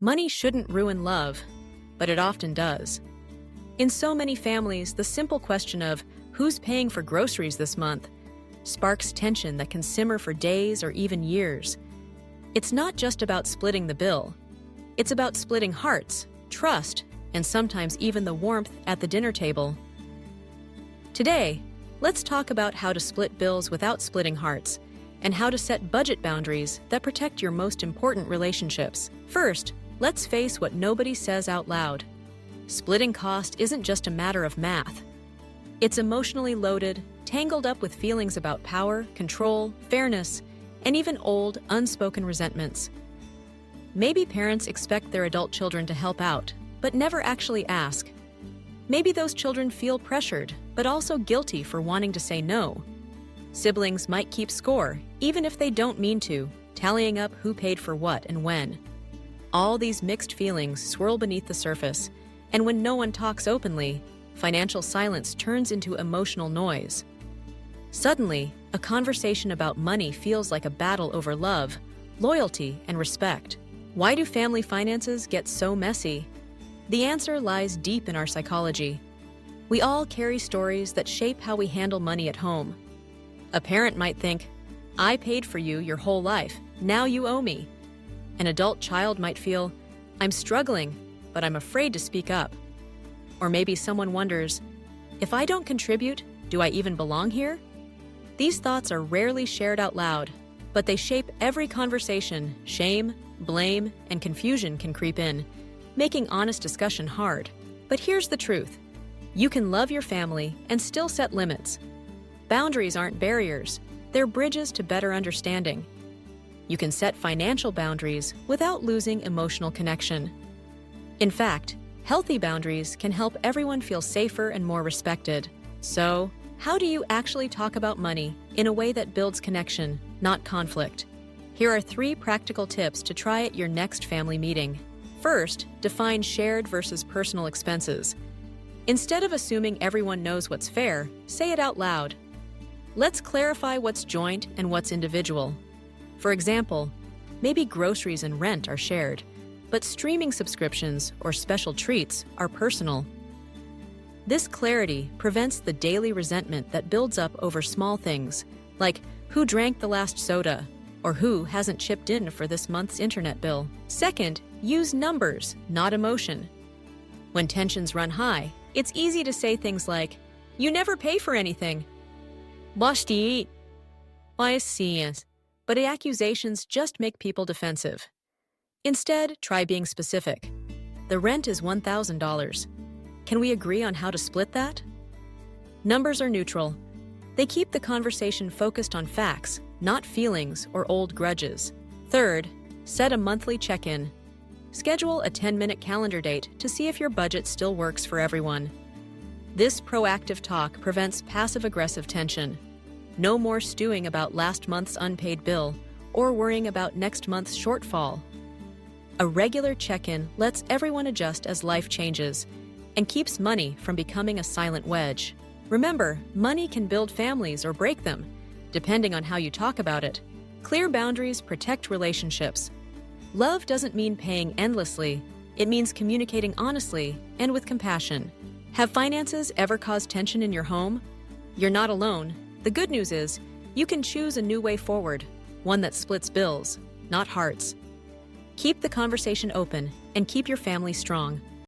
Money shouldn't ruin love, but it often does. In so many families, the simple question of who's paying for groceries this month sparks tension that can simmer for days or even years. It's not just about splitting the bill. It's about splitting hearts, trust, and sometimes even the warmth at the dinner table. Today, let's talk about how to split bills without splitting hearts, and how to set budget boundaries that protect your most important relationships. First, let's face what nobody says out loud. Splitting cost isn't just a matter of math. It's emotionally loaded, tangled up with feelings about power, control, fairness, and even old, unspoken resentments. Maybe parents expect their adult children to help out, but never actually ask. Maybe those children feel pressured, but also guilty for wanting to say no. Siblings might keep score, even if they don't mean to, tallying up who paid for what and when. All these mixed feelings swirl beneath the surface, and when no one talks openly, financial silence turns into emotional noise. Suddenly, a conversation about money feels like a battle over love, loyalty, and respect. Why do family finances get so messy? The answer lies deep in our psychology. We all carry stories that shape how we handle money at home. A parent might think, "I paid for you your whole life, now you owe me." An adult child might feel, "I'm struggling, but I'm afraid to speak up." Or maybe someone wonders, "If I don't contribute, do I even belong here?" These thoughts are rarely shared out loud, but they shape every conversation. Shame, blame, and confusion can creep in, making honest discussion hard. But here's the truth. You can love your family and still set limits. Boundaries aren't barriers, they're bridges to better understanding. You can set financial boundaries without losing emotional connection. In fact, healthy boundaries can help everyone feel safer and more respected. So, how do you actually talk about money in a way that builds connection, not conflict? Here are 3 practical tips to try at your next family meeting. First, define shared versus personal expenses. Instead of assuming everyone knows what's fair, say it out loud. Let's clarify what's joint and what's individual. For example, maybe groceries and rent are shared, but streaming subscriptions or special treats are personal. This clarity prevents the daily resentment that builds up over small things, like who drank the last soda or who hasn't chipped in for this month's internet bill. Second, use numbers, not emotion. When tensions run high, it's easy to say things like, "You never pay for anything." But the accusations just make people defensive. Instead, try being specific. The rent is $1,000. Can we agree on how to split that? Numbers are neutral. They keep the conversation focused on facts, not feelings or old grudges. Third, set a monthly check-in. Schedule a 10-minute calendar date to see if your budget still works for everyone. This proactive talk prevents passive-aggressive tension. No more stewing about last month's unpaid bill or worrying about next month's shortfall. A regular check-in lets everyone adjust as life changes and keeps money from becoming a silent wedge. Remember, money can build families or break them, depending on how you talk about it. Clear boundaries protect relationships. Love doesn't mean paying endlessly. It means communicating honestly and with compassion. Have finances ever caused tension in your home? You're not alone. The good news is, you can choose a new way forward, one that splits bills, not hearts. Keep the conversation open and keep your family strong.